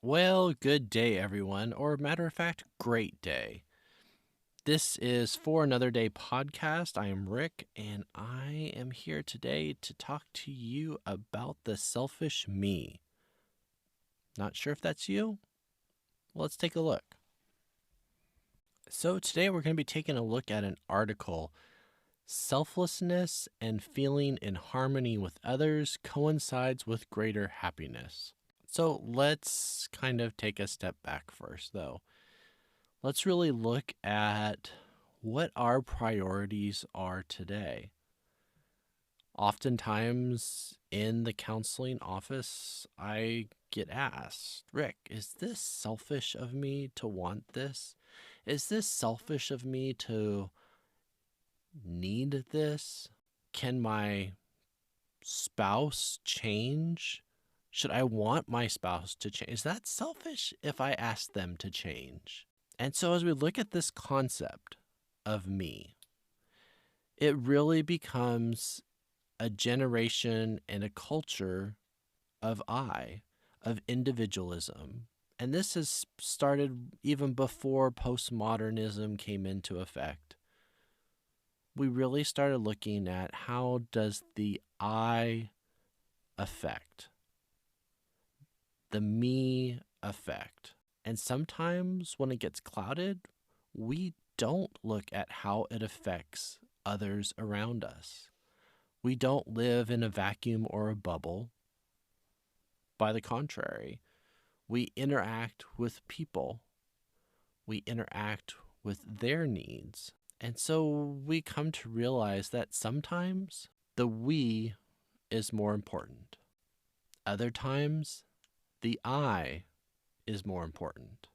Well, good day, everyone, or matter of fact, great day. This is For Another Day podcast. I am Rick, and I am here today to talk to you about the selfish me. Not sure if that's you? Well, let's take a look. So, today we're going to be taking a look at an article Selflessness and Feeling in Harmony with Others Coincides with Greater Happiness. So, let's kind of take a step back first, though. Let's really look at what our priorities are today. Oftentimes in the counseling office, I get asked, Rick, is this selfish of me to want this? Is this selfish of me to need this? Can my spouse change? Should I want my spouse to change? Is that selfish if I ask them to change? And so as we look at this concept of me, it really becomes a generation and a culture of of individualism. And this has started even before postmodernism came into effect. We really started looking at how does the I affect, the me affect. And sometimes when it gets clouded, we don't look at how it affects others around us. We don't live in a vacuum or a bubble. By the contrary, we interact with people. We interact with their needs. And so we come to realize that sometimes the we is more important. Other times, the I is more important.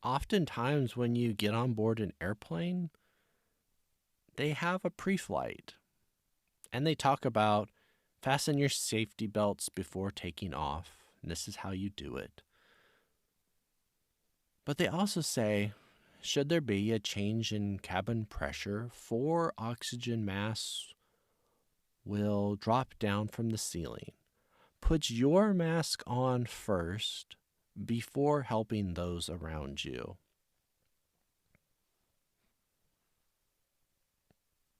Oftentimes, when you get on board an airplane, they have a pre-flight and they talk about fasten your safety belts before taking off. And this is how you do it. But they also say, should there be a change in cabin pressure, 4 oxygen masks will drop down from the ceiling. Put your mask on first before helping those around you.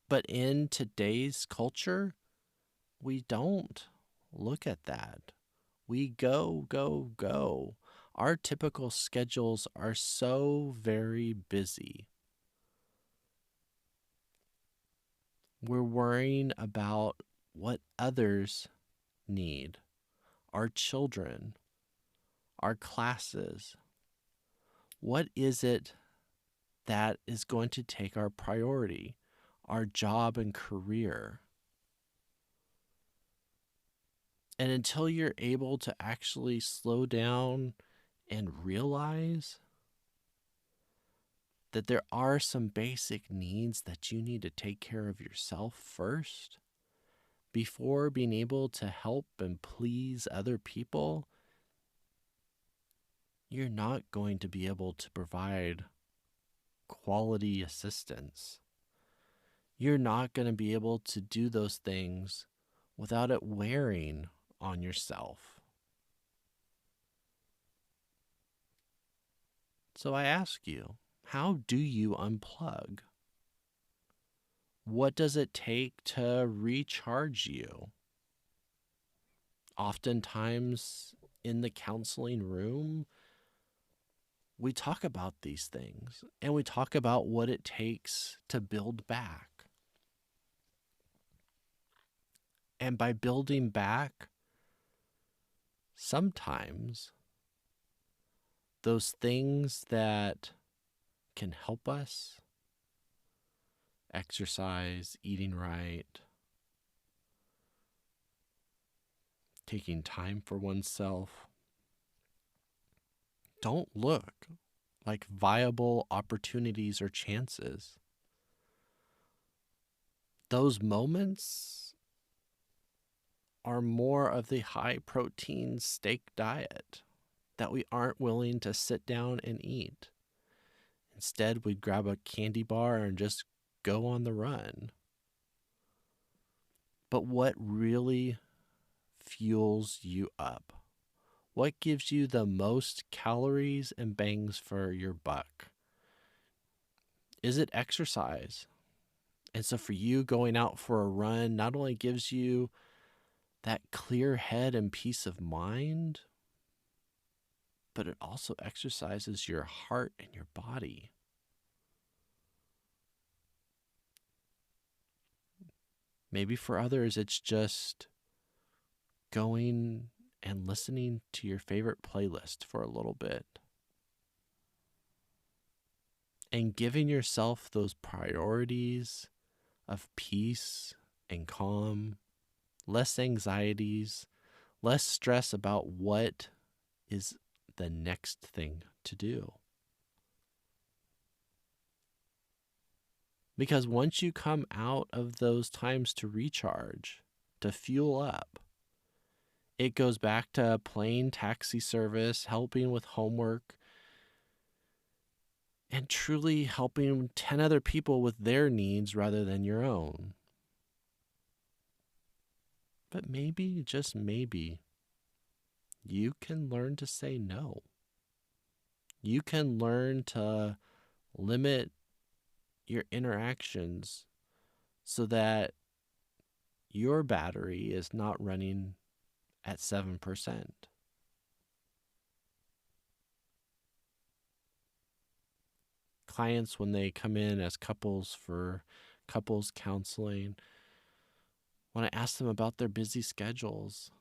But in today's culture, we don't look at that. We go, go, go. Our typical schedules are so very busy. We're worrying about what others need, our children, our classes. What is it that is going to take our priority, our job and career? And until you're able to actually slow down and realize that there are some basic needs that you need to take care of yourself first before being able to help and please other people, you're not going to be able to provide quality assistance. You're not going to be able to do those things without it wearing on yourself. So I ask you, how do you unplug? What does it take to recharge you? Oftentimes in the counseling room, we talk about these things and we talk about what it takes to build back. And by building back, sometimes those things that can help us, exercise, eating right, taking time for oneself, don't look like viable opportunities or chances. Those moments are more of the high protein steak diet that we aren't willing to sit down and eat. Instead, we'd grab a candy bar and just go on the run. But what really fuels you up? What gives you the most calories and bangs for your buck? Is it exercise? And so for you, going out for a run not only gives you that clear head and peace of mind, but it also exercises your heart and your body. Maybe for others, it's just going and listening to your favorite playlist for a little bit and giving yourself those priorities of peace and calm, less anxieties, less stress about what is the next thing to do. Because once you come out of those times to recharge, to fuel up, it goes back to plain taxi service, helping with homework, and truly helping 10 other people with their needs rather than your own. But maybe, just maybe, you can learn to say no. You can learn to limit your interactions so that your battery is not running at 7%. Clients, when they come in as couples for couples counseling, when I ask them about their busy schedules,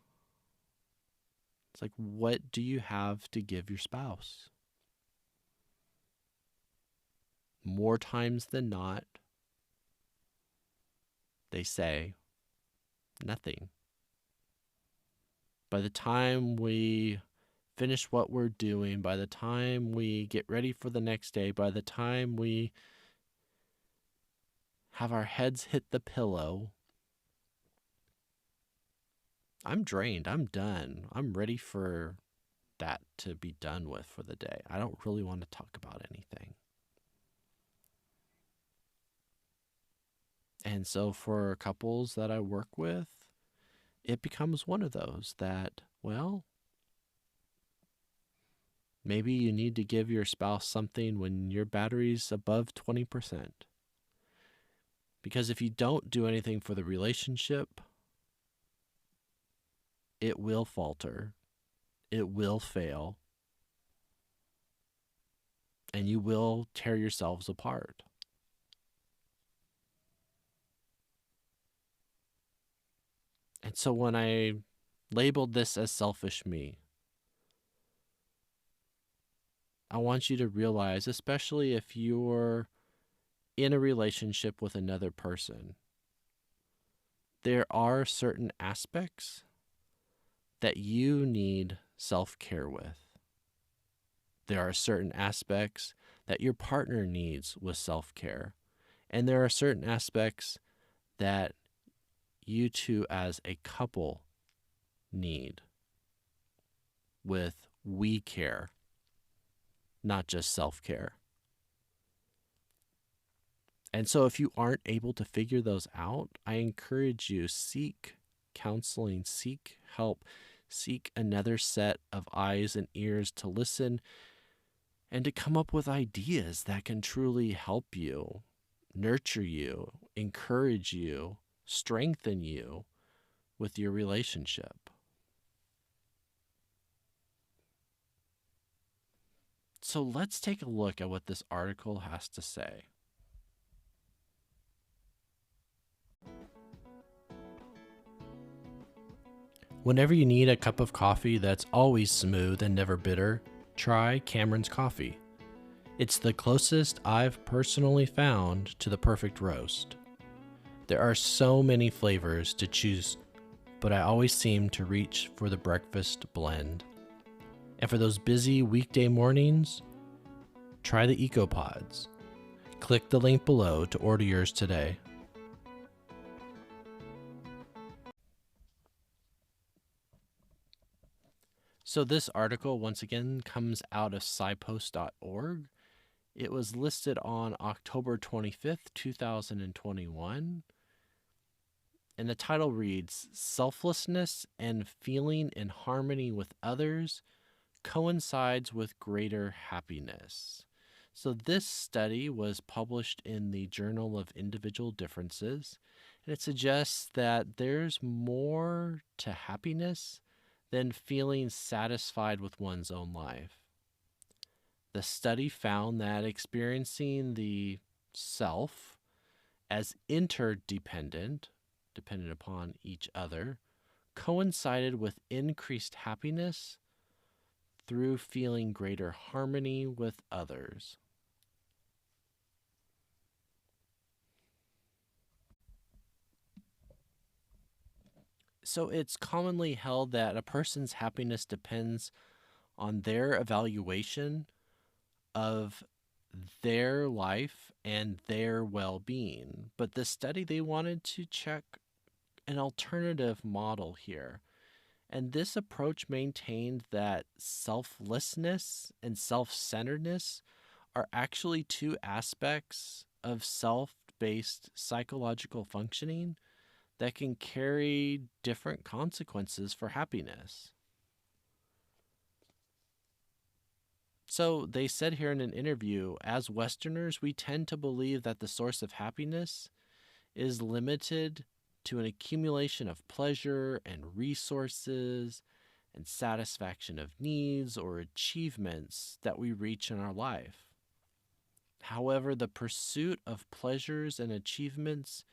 it's like, what do you have to give your spouse? More times than not, they say nothing. By the time we finish what we're doing, by the time we get ready for the next day, by the time we have our heads hit the pillow, I'm drained. I'm done. I'm ready for that to be done with for the day. I don't really want to talk about anything. And so for couples that I work with, it becomes one of those that, well, maybe you need to give your spouse something when your battery's above 20%. Because if you don't do anything for the relationship, it will falter, it will fail, and you will tear yourselves apart. And so when I labeled this as selfish me, I want you to realize, especially if you're in a relationship with another person, there are certain aspects that you need self-care with. There are certain aspects that your partner needs with self-care. And there are certain aspects that you two as a couple need with we care, not just self-care. And so if you aren't able to figure those out, I encourage you, seek counseling, seek help, seek another set of eyes and ears to listen and to come up with ideas that can truly help you, nurture you, encourage you, strengthen you with your relationship. So let's take a look at what this article has to say. Whenever you need a cup of coffee that's always smooth and never bitter, try Cameron's Coffee. It's the closest I've personally found to the perfect roast. There are so many flavors to choose, but I always seem to reach for the breakfast blend. And for those busy weekday mornings, try the EcoPods. Click the link below to order yours today. So this article, once again, comes out of scipost.org. It was listed on October 25th, 2021. And the title reads Selflessness and Feeling in Harmony with Others Coincides with Greater Happiness. So, this study was published in the Journal of Individual Differences, and it suggests that there's more to happiness than feeling satisfied with one's own life. The study found that experiencing the self as interdependent, dependent upon each other, coincided with increased happiness through feeling greater harmony with others. So it's commonly held that a person's happiness depends on their evaluation of their life and their well being. But the study, they wanted to check an alternative model here. And this approach maintained that selflessness and self centeredness are actually two aspects of self based psychological functioning that can carry different consequences for happiness. So they said here in an interview, as Westerners, we tend to believe that the source of happiness is limited to an accumulation of pleasure and resources and satisfaction of needs or achievements that we reach in our life. However, the pursuit of pleasures and achievements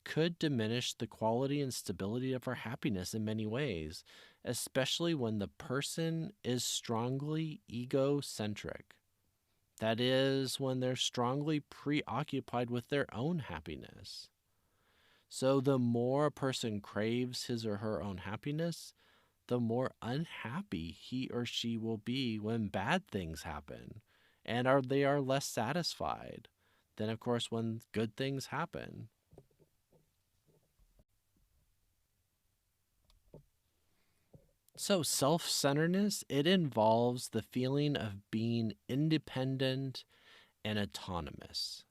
could diminish the quality and stability of our happiness in many ways, especially when the person is strongly egocentric. That is, when they're strongly preoccupied with their own happiness. So, the more a person craves his or her own happiness, the more unhappy he or she will be when bad things happen, and they are less satisfied than, of course, when good things happen. So, self centeredness, it involves the feeling of being independent and autonomous.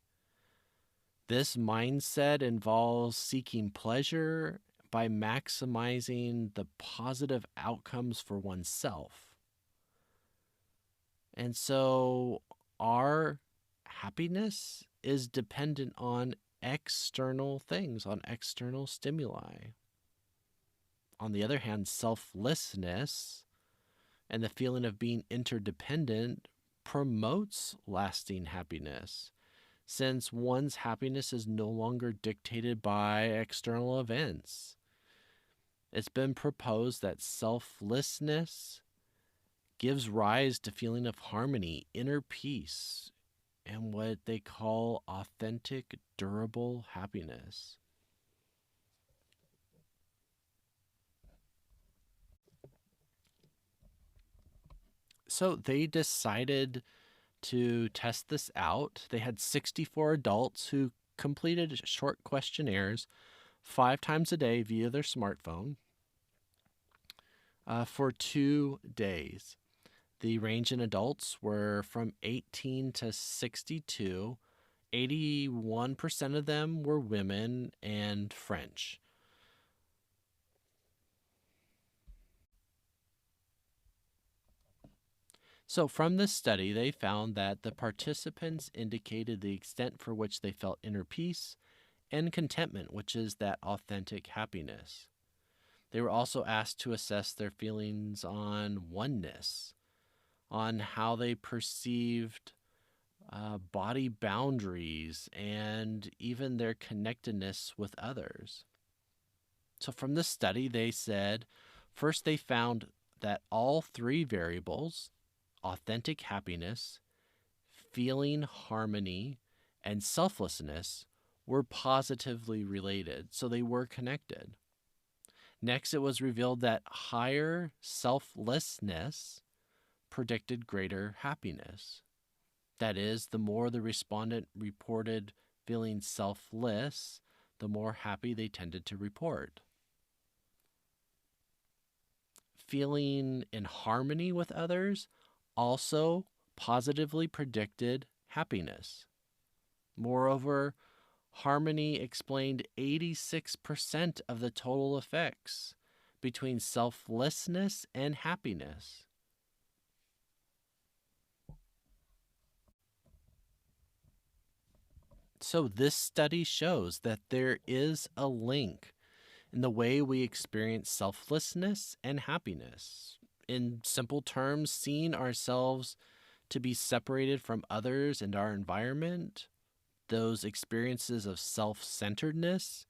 This mindset involves seeking pleasure by maximizing the positive outcomes for oneself. And so, our happiness is dependent on external things, on external stimuli. On the other hand, selflessness and the feeling of being interdependent promotes lasting happiness, since one's happiness is no longer dictated by external events. It's been proposed that selflessness gives rise to feeling of harmony, inner peace, and what they call authentic, durable happiness. So they decided to test this out. They had 64 adults who completed short questionnaires 5 times a day via their smartphone for 2 days. The range in adults were from 18 to 62. 81% of them were women and French. So, from this study, they found that the participants indicated the extent for which they felt inner peace and contentment, which is that authentic happiness. They were also asked to assess their feelings on oneness, on how they perceived body boundaries, and even their connectedness with others. So, from this study, they said first they found that all three variables, authentic happiness, feeling harmony, and selflessness, were positively related. So, they were connected. Next, it was revealed that higher selflessness predicted greater happiness. That is, the more the respondent reported feeling selfless, the more happy they tended to report. Feeling in harmony with others also positively predicted happiness. Moreover, Harmony explained 86% of the total effects between selflessness and happiness. So, this study shows that there is a link in the way we experience selflessness and happiness. In simple terms, seeing ourselves to be separated from others and our environment, those experiences of self centeredness,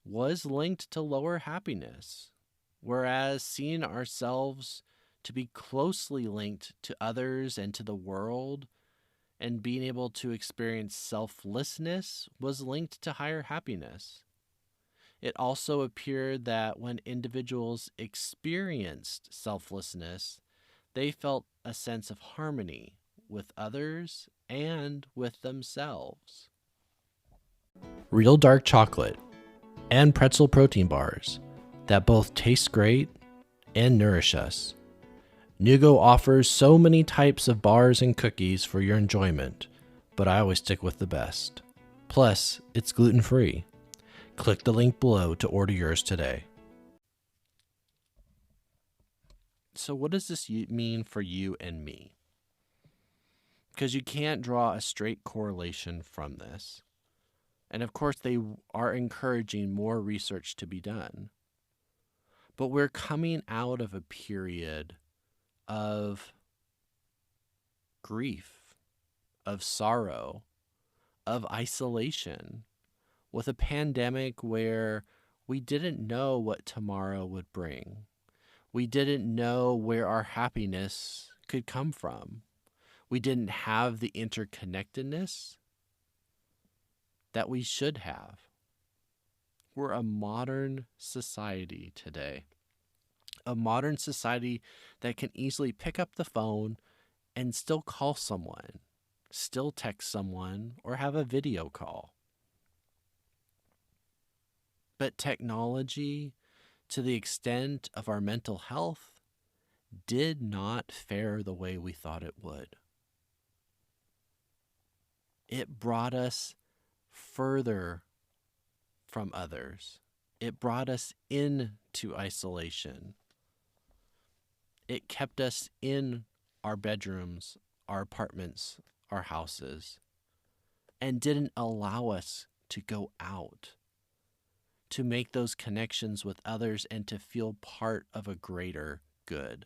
was linked to lower happiness, whereas seeing ourselves to be closely linked to others and to the world and being able to experience selflessness was linked to higher happiness. It also appeared that when individuals experienced selflessness, they felt a sense of harmony with others and with themselves. Real dark chocolate and pretzel protein bars that both taste great and nourish us. Nugo offers so many types of bars and cookies for your enjoyment, but I always stick with the best. Plus, it's gluten-free. Click the link below to order yours today. So what does this mean for you and me? Because you can't draw a straight correlation from this. And of course, they are encouraging more research to be done. But we're coming out of a period of grief, of sorrow, of isolation, with a pandemic where we didn't know what tomorrow would bring. We didn't know where our happiness could come from. We didn't have the interconnectedness that we should have. We're a modern society today. A modern society that can easily pick up the phone and still call someone, still text someone, or have a video call. But technology, to the extent of our mental health, did not fare the way we thought it would. It brought us further from others. It brought us into isolation. It kept us in our bedrooms, our apartments, our houses, and didn't allow us to go out, to make those connections with others and to feel part of a greater good.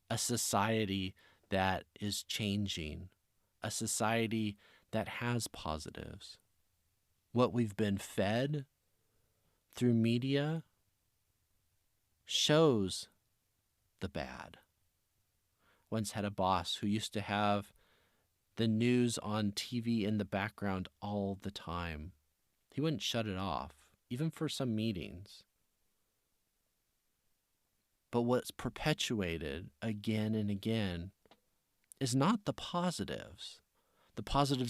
A society that is changing, a society that has positives. What we've been fed through media shows the bad. Once had a boss who used to have the news on TV in the background all the time. He wouldn't shut it off, even for some meetings. But what's perpetuated again and again is not the positives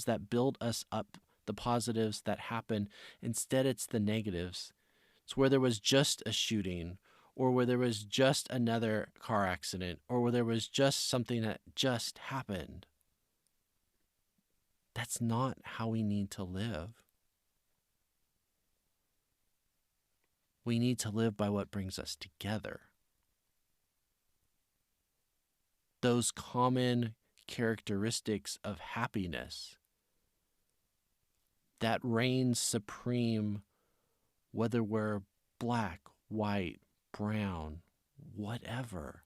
that build us up, the positives that happen. Instead, it's the negatives. It's where there was just a shooting, or where there was just another car accident, or where there was just something that just happened. That's not how we need to live. We need to live by what brings us together. Those common characteristics of happiness that reigns supreme, whether we're black, white, brown, whatever.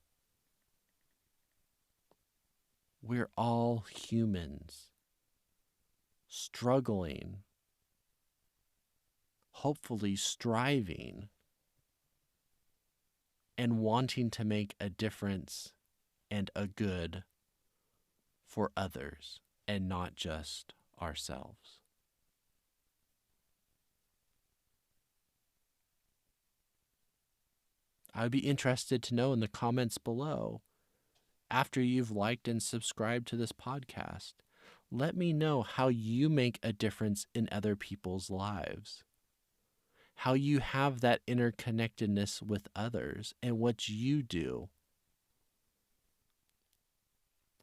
We're all humans, struggling, hopefully striving, and wanting to make a difference and a good for others and not just ourselves. I would be interested to know in the comments below, after you've liked and subscribed to this podcast, let me know how you make a difference in other people's lives, how you have that interconnectedness with others, and what you do.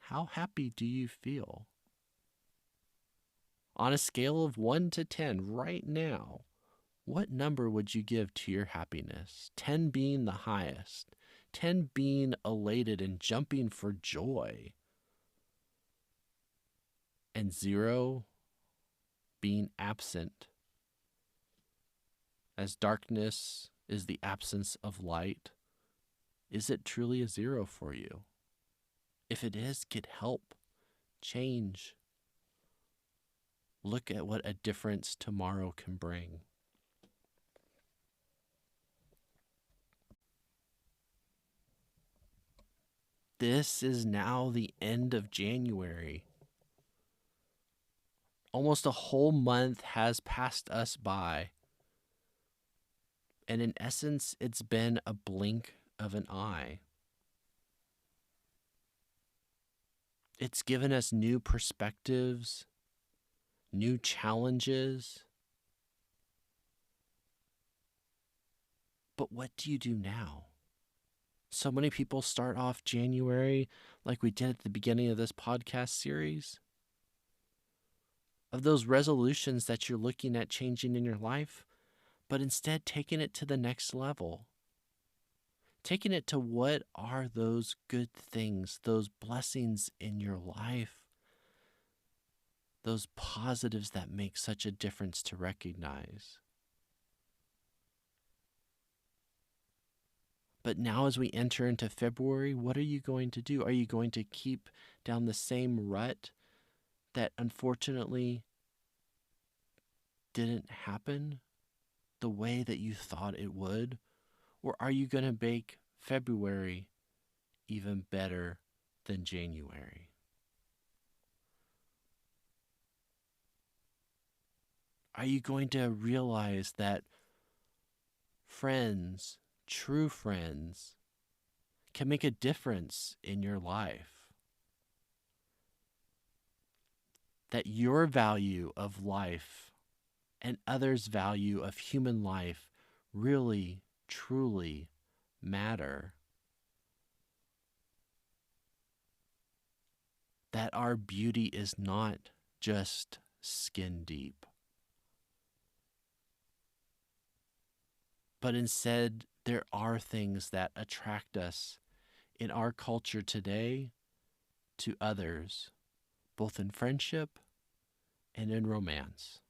How happy do you feel? On a scale of 1 to 10 right now, what number would you give to your happiness? 10 being the highest, 10 being elated and jumping for joy, and 0 being absent, as darkness is the absence of light. Is it truly a 0 for you? If it is, get help, change. Look at what a difference tomorrow can bring. This is now the end of January. Almost a whole month has passed us by. And in essence, it's been a blink of an eye. It's given us new perspectives, new challenges. But what do you do now? So many people start off January like we did at the beginning of this podcast series. Of those resolutions that you're looking at changing in your life, but instead taking it to the next level. Taking it to what are those good things, those blessings in your life, those positives that make such a difference to recognize. But now as we enter into February, what are you going to do? Are you going to keep down the same rut that unfortunately didn't happen the way that you thought it would? Or are you going to make February even better than January? Are you going to realize that friends, true friends, can make a difference in your life? That your value of life and others' value of human life really, truly matter. That our beauty is not just skin deep, but instead there are things that attract us in our culture today to others, both in friendship and in romance.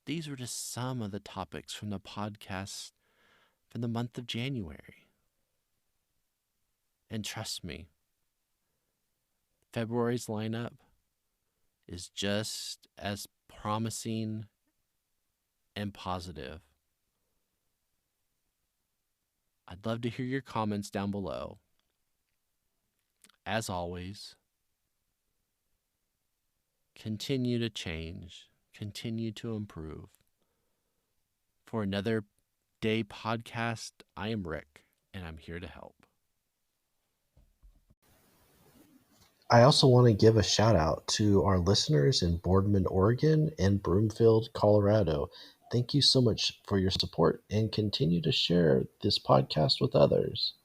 These were just some of the topics from the podcast for the month of January. And trust me, February's lineup is just as promising and positive. I'd love to hear your comments down below. As always, continue to change, continue to improve. For another day podcast, I am Rick, and I'm here to help. I also want to give a shout out to our listeners in Boardman, Oregon and Broomfield, Colorado. Thank you so much for your support and continue to share this podcast with others.